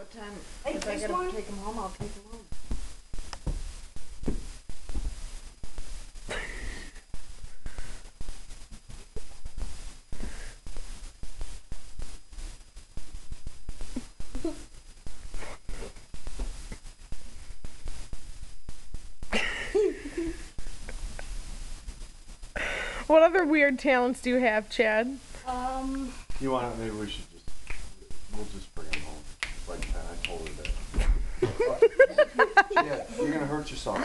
what time, Hey, if I this gotta one? take them home, I'll take them home. What other weird talents do you have, Chad? You want to? Maybe we should just. We'll just bring him home. Like I told her that. Yeah, you're gonna hurt yourself.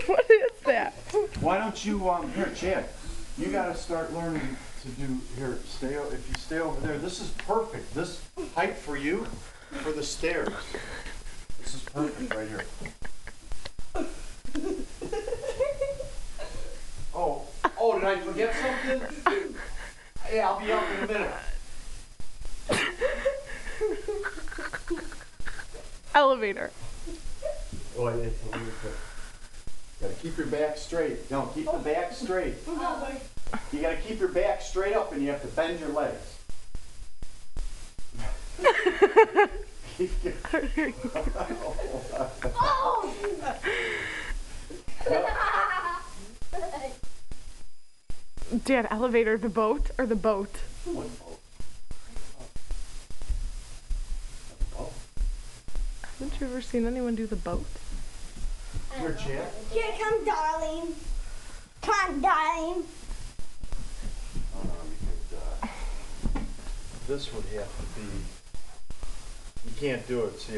What is that? Why don't you here, Chad? You got to start learning to do here. If you stay over there. This is perfect. This height for you, for the stairs. This is perfect right here. Oh, did I forget something? Yeah, I'll be up in a minute. Elevator. Oh, it's a little bit. Gotta keep your back straight. No, keep the back straight. You gotta keep your back straight up and you have to bend your legs. Dad, elevator, the boat, or the boat? What boat? Oh. Haven't you ever seen anyone do the boat? Here, Chad. Here, come, darling. Come, darling. Oh, no, you could, this would have to be, you can't do it, see.